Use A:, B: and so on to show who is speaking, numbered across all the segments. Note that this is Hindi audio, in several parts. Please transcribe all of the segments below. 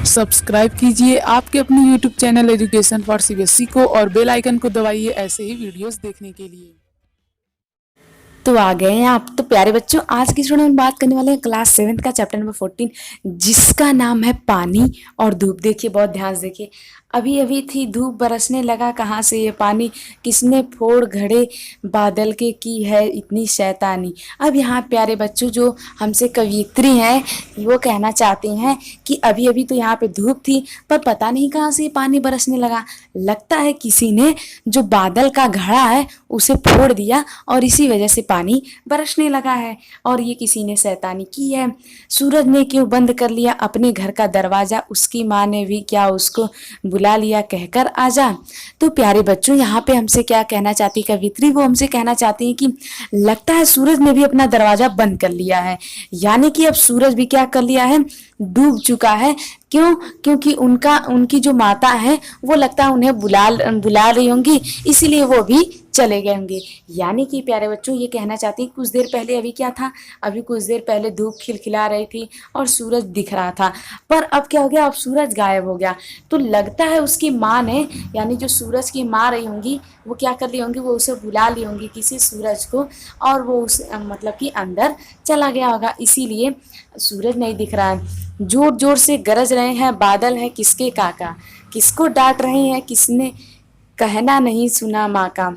A: सब्सक्राइब कीजिए आपके अपने YouTube channel education for CBSE को और बेल आइकन को दबाइए ऐसे ही वीडियोस देखने के लिए।
B: तो आ गए हैं आप। तो प्यारे बच्चों, आज की स्टूडेंट हम बात करने वाले हैं क्लास 7 का चैप्टर नंबर 14, जिसका नाम है पानी और धूप। देखिए, बहुत ध्यान से देखिए। अभी अभी थी धूप, बरसने लगा कहाँ से ये पानी, किसने फोड़ घड़े बादल के की है इतनी शैतानी। अब यहाँ प्यारे बच्चों, जो हमसे कवियत्री हैं, वो कहना चाहते हैं कि अभी अभी तो यहाँ पे धूप थी, पर पता नहीं कहाँ से ये पानी बरसने लगा। लगता है किसी ने जो बादल का घड़ा है उसे फोड़ दिया और इसी वजह से पानी बरसने लगा है, और ये किसी ने शैतानी की है। सूरज ने क्यों बंद कर लिया अपने घर का दरवाजा, उसकी माँ ने भी क्या उसको बुला लिया कहकर आजा। तो प्यारे बच्चों, यहाँ पे हमसे क्या कहना चाहती कवित्री, वो हमसे कहना चाहती है कि लगता है सूरज ने भी अपना दरवाजा बंद कर लिया है, यानी कि अब सूरज भी क्या कर लिया है, डूब चुका है। क्यों? क्योंकि उनकी जो माता है वो लगता है उन्हें बुला रही होंगी, इसीलिए वो भी चले गए होंगे। यानी कि प्यारे बच्चों, ये कहना चाहती है कुछ देर पहले अभी क्या था, अभी कुछ देर पहले धूप खिलखिला रही थी और सूरज दिख रहा था, पर अब क्या हो गया, अब सूरज गायब हो गया। तो लगता है उसकी माँ ने, यानी जो सूरज की माँ रही होंगी, वो क्या कर ली होंगी, वो उसे बुला ली होंगी किसी सूरज को, और वो उस मतलब कि अंदर चला गया होगा, इसीलिए सूरज नहीं दिख रहा है। जोर जोर से गरज रहे हैं बादल है किसके काका, किसको डांट रहे हैं किसने कहना नहीं सुना माँ का।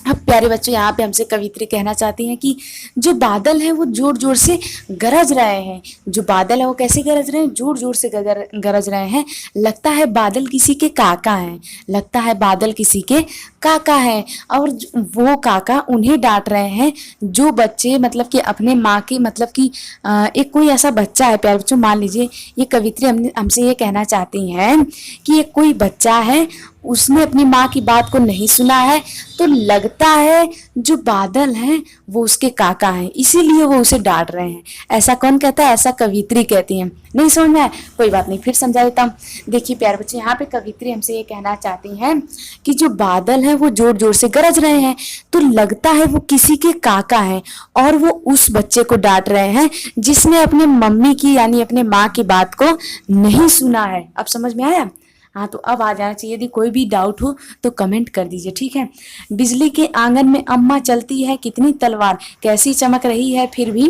B: अब प्यारे बच्चों, यहाँ पे हमसे कवित्री कहना चाहती हैं कि जो बादल है वो जोर जोर से गरज रहे हैं। जो बादल है वो कैसे गरज रहे हैं, जोर जोर से गरज रहे हैं। लगता है बादल किसी के काका हैं, लगता है बादल किसी के काका हैं, और वो काका उन्हें डांट रहे हैं जो बच्चे मतलब कि अपने माँ की मतलब कि एक कोई ऐसा बच्चा है। प्यारे बच्चों, मान लीजिए ये कवित्री हमसे ये कहना चाहती हैं कि एक कोई बच्चा है, उसने अपनी माँ की बात को नहीं सुना है, तो लगता है जो बादल हैं वो उसके काका हैं, इसीलिए वो उसे डांट रहे हैं। ऐसा कौन कहता है? ऐसा कवित्री कहती है। नहीं समझ में आया? कोई बात नहीं, फिर समझा देता हूँ। देखिए प्यारे बच्चे, यहाँ पे कवित्री हमसे ये कहना चाहती हैं कि जो बादल हैं वो जोर जोर से गरज रहे हैं, तो लगता है वो किसी के काका हैं, और वो उस बच्चे को डांट रहे हैं जिसने अपने मम्मी की यानी अपने माँ की बात को नहीं सुना है। अब समझ में आया? हाँ, तो अब आ जाना चाहिए। यदि कोई भी डाउट हो तो कमेंट कर दीजिए, ठीक है। बिजली के आंगन में अम्मा चलती है कितनी तलवार, कैसी चमक रही है फिर भी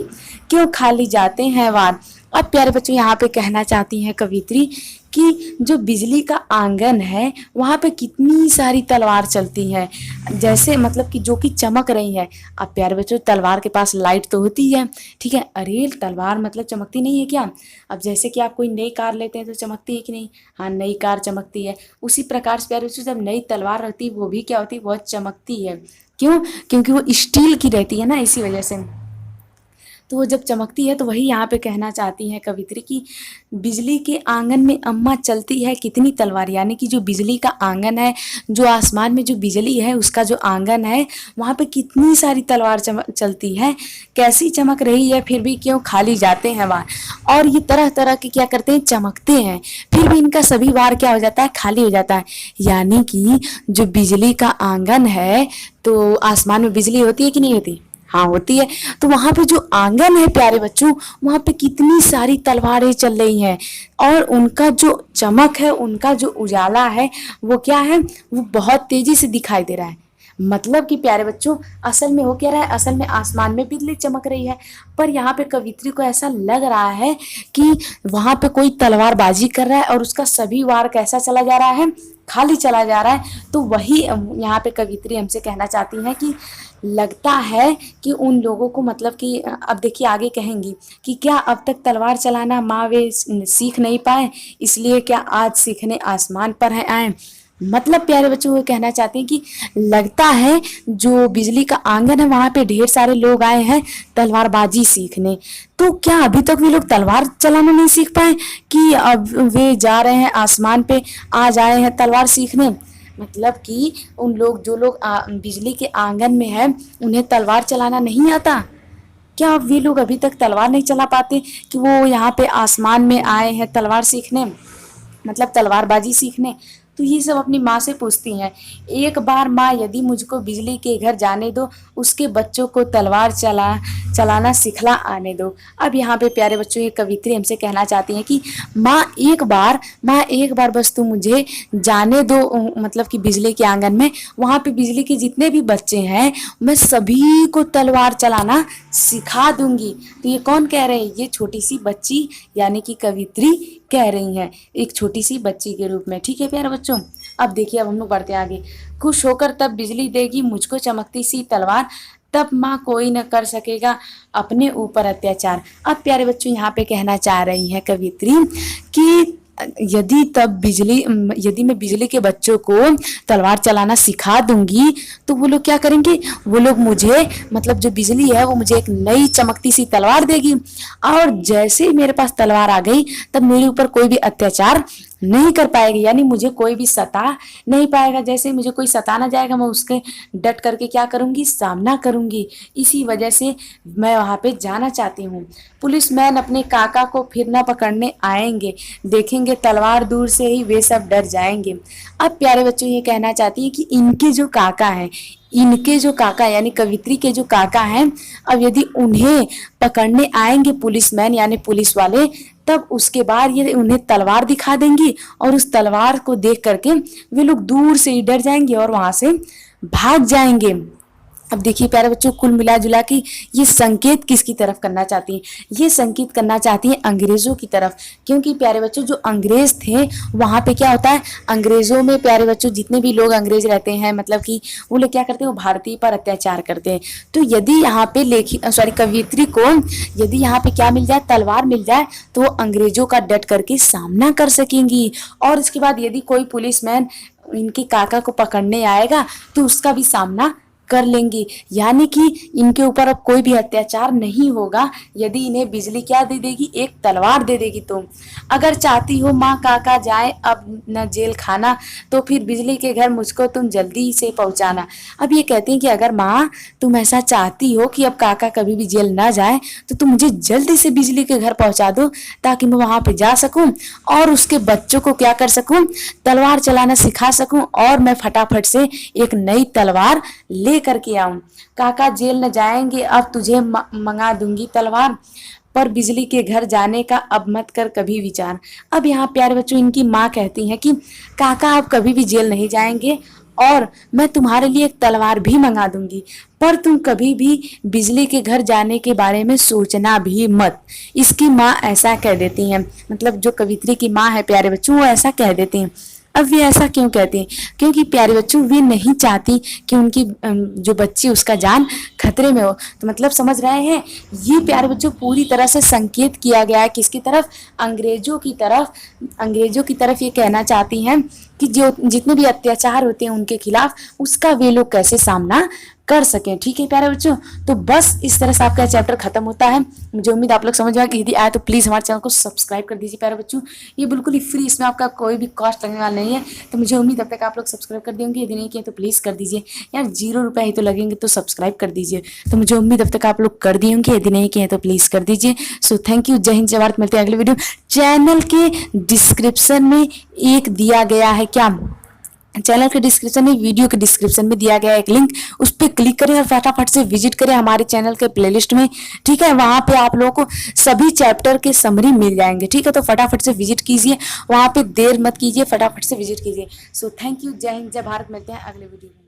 B: क्यों खाली जाते हैं वार। अब प्यारे बच्चों, यहाँ पे कहना चाहती हैं कवित्री कि जो बिजली का आंगन है वहाँ पे कितनी सारी तलवार चलती हैं, जैसे मतलब कि जो कि चमक रही है। अब प्यारे बच्चों, तलवार के पास लाइट तो होती है, ठीक है। अरे तलवार मतलब चमकती नहीं है क्या? अब जैसे कि आप कोई नई कार लेते हैं तो चमकती है कि नहीं? हाँ, नई कार चमकती है। उसी प्रकार से प्यारे बच्चों, जब नई तलवार रहती है वो भी क्या होती है, बहुत चमकती है। क्यों? क्योंकि वो स्टील की रहती है ना, इसी वजह से। तो वो जब चमकती है, तो वही यहाँ पे कहना चाहती हैं कवित्री की बिजली के आंगन में अम्मा चलती है कितनी तलवार, यानी कि जो बिजली का आंगन है, जो आसमान में जो बिजली है उसका जो आंगन है, वहाँ पे कितनी सारी तलवार चलती है, कैसी चमक रही है फिर भी क्यों खाली जाते हैं वार। और ये तरह तरह के क्या करते हैं, चमकते हैं, फिर भी इनका सभी वार क्या हो जाता है, खाली हो जाता है। यानी कि जो बिजली का आंगन है, तो आसमान में बिजली होती है कि नहीं होती? हाँ, होती है। तो वहां पे जो आंगन है प्यारे बच्चों, वहां पे कितनी सारी तलवारें चल रही हैं, और उनका जो चमक है, उनका जो उजाला है, वो क्या है, वो बहुत तेजी से दिखाई दे रहा है। मतलब कि प्यारे बच्चों, असल में हो क्या रहा है, असल में आसमान में बिजली चमक रही है, पर यहाँ पे कवित्री को ऐसा लग रहा है कि वहां पे कोई तलवारबाजी कर रहा है और उसका सभी वार कैसा चला जा रहा है, खाली चला जा रहा है। तो वही यहाँ पे कवित्री हमसे कहना चाहती हैं कि लगता है कि उन लोगों को मतलब कि अब देखिए आगे कहेंगी कि क्या अब तक तलवार चलाना माँ वे सीख नहीं पाए, इसलिए क्या आज सीखने आसमान पर है आए। मतलब प्यारे बच्चों, वो कहना चाहते हैं कि लगता है जो बिजली का आंगन है वहां पे ढेर सारे लोग आए हैं तलवारबाजी सीखने, तो क्या अभी तक वे लोग तलवार चलाना नहीं सीख पाए कि अब वे जा रहे हैं आसमान पे, आज आए हैं तलवार सीखने। मतलब कि उन लोग जो लोग बिजली के आंगन में है, उन्हें तलवार चलाना नहीं आता। क्या वे लोग अभी तक तलवार नहीं चला पाते कि वो यहाँ पे आसमान में आए हैं तलवार सीखने, मतलब तलवारबाजी सीखने। तो ये सब अपनी माँ से पूछती हैं। एक बार माँ यदि मुझको बिजली के घर जाने दो, उसके बच्चों को तलवार चलाना सिखला आने दो। अब यहाँ पे प्यारे बच्चों ये कवित्री हमसे कहना चाहती हैं कि माँ एक बार बस तुम मुझे जाने दो, मतलब कि बिजली के आंगन में, वहाँ पे बिजली के जितने भी बच्चे हैं मैं सभी को तलवार चलाना सिखा दूंगी। तो ये कौन कह रहे हैं? ये छोटी सी बच्ची यानी कि कवित्री कह रही हैं, एक छोटी सी बच्ची के रूप में। ठीक है प्यारे बच्चों, अब देखिए अब हम लोग बढ़ते हैं आगे। खुश होकर तब बिजली देगी मुझको चमकती सी तलवार, तब माँ कोई न कर सकेगा अपने ऊपर अत्याचार। अब प्यारे बच्चों यहाँ पे कहना चाह रही है कवित्री कि यदि मैं बिजली के बच्चों को तलवार चलाना सिखा दूंगी तो वो लोग क्या करेंगे? वो लोग मुझे, मतलब जो बिजली है वो मुझे एक नई चमकती सी तलवार देगी, और जैसे ही मेरे पास तलवार आ गई तब मेरे ऊपर कोई भी अत्याचार नहीं कर पाएगी, यानी मुझे कोई भी सता नहीं पाएगा। जैसे मुझे कोई सताना जाएगा मैं उसके डट करके क्या करूंगी? सामना करूंगी। इसी वजह से मैं वहां पे जाना चाहती हूँ। पुलिसमैन अपने काका को फिर न पकड़ने आएंगे, देखेंगे तलवार दूर से ही वे सब डर जाएंगे। अब प्यारे बच्चों ये कहना चाहती है कि इनके जो काका यानी कवित्री के जो काका हैं, अब यदि उन्हें पकड़ने आएंगे पुलिसमैन यानी पुलिस वाले, तब उसके बाद ये उन्हें तलवार दिखा देंगी और उस तलवार को देख करके वे लोग दूर से ही डर जाएंगे और वहां से भाग जाएंगे। अब देखिए प्यारे बच्चों, कुल मिला जुला के ये संकेत किसकी तरफ करना चाहती हैं? ये संकेत करना चाहती हैं अंग्रेजों की तरफ, क्योंकि प्यारे बच्चों जो अंग्रेज थे वहां पे क्या होता है, अंग्रेजों में प्यारे बच्चों जितने भी लोग अंग्रेज रहते हैं, मतलब कि वो लोग क्या करते हैं, वो भारतीय पर अत्याचार करते हैं। तो यदि यहाँ पे कवियत्री को यदि यहाँ पे क्या मिल जाए, तलवार मिल जाए, तो वो अंग्रेजों का डट करके सामना कर सकेंगी। और इसके बाद यदि कोई पुलिसमैन इनके काका को पकड़ने आएगा तो उसका भी सामना कर लेंगी, यानी कि इनके ऊपर अब कोई भी अत्याचार नहीं होगा यदि इन्हें बिजली क्या दे देगी, एक तलवार दे देगी। तो अगर चाहती हो माँ काका जाए अब न जेल खाना, तो फिर बिजली के घर मुझको तुम जल्दी से पहुंचाना। अब ये कहते हैं कि अगर माँ तुम ऐसा चाहती हो कि अब काका कभी भी जेल ना जाए, तो तुम मुझे जल्दी से बिजली के घर पहुंचा दो, ताकि मैं वहां पे जा सकूं और उसके बच्चों को क्या कर सकूं, तलवार चलाना सिखा सकूं, और मैं फटाफट से एक नई तलवार ले करके आऊं। काका जेल न जाएंगे, अब तुझे मंगा दूंगी तलवार, पर बिजली के घर जाने का अब मत कर कभी विचार। अब यहाँ प्यारे बच्चों इनकी माँ कहती हैं कि काका अब कभी भी जेल नहीं जाएंगे और मैं तुम्हारे लिए एक तलवार भी मंगा दूंगी, पर तुम कभी भी बिजली के घर जाने के बारे में सोचना भी मत। इसकी माँ ऐसा कह देती हैं, मतलब जो कवित्री की माँ है प्यारे बच्चों वो ऐसा कह देती हैं। अब वे ऐसा क्यों कहती हैं? क्योंकि प्यारे बच्चों वे नहीं चाहती कि उनकी जो बच्ची उसका जान खतरे में हो। तो मतलब समझ रहे हैं, ये प्यारे बच्चों पूरी तरह से संकेत किया गया है किसकी तरफ, अंग्रेजों की तरफ। अंग्रेजों की तरफ ये कहना चाहती हैं कि जो जितने भी अत्याचार होते हैं उनके खिलाफ उसका वे लोग कैसे सामना कर सकें। ठीक है प्यारे बच्चों, तो बस इस तरह से आपका चैप्टर खत्म होता है। मुझे उम्मीद आप लोग समझ गए। यदि आए तो प्लीज़ हमारे चैनल को सब्सक्राइब कर दीजिए प्यारे बच्चों, ये बिल्कुल ही फ्री, इसमें आपका कोई भी कॉस्ट लगने वाला नहीं है। तो मुझे उम्मीद अब तक आप लोग सब्सक्राइब कर देंगे, यदि नहीं किए तो प्लीज़ कर दीजिए यार, 0 रुपये ही तो लगेंगे, तो सब्सक्राइब कर दीजिए। तो मुझे उम्मीद अब तक आप लोग कर दिए होंगे, यदि नहीं किए तो प्लीज़ कर दीजिए। सो थैंक यू, जय हिंद जय भारत। मिलते हैं अगले वीडियो। चैनल के डिस्क्रिप्शन में एक दिया गया है, क्या चैनल के डिस्क्रिप्शन में, वीडियो के डिस्क्रिप्शन में दिया गया एक लिंक, उस पर क्लिक करें और फटाफट से विजिट करें हमारे चैनल के प्लेलिस्ट में। ठीक है, वहां पे आप लोगों को सभी चैप्टर के समरी मिल जाएंगे। ठीक है, तो फटाफट से विजिट कीजिए, वहां पे देर मत कीजिए, फटाफट से विजिट कीजिए। सो थैंक यू, जय हिंद जय भारत। मिलते हैं अगले वीडियो में।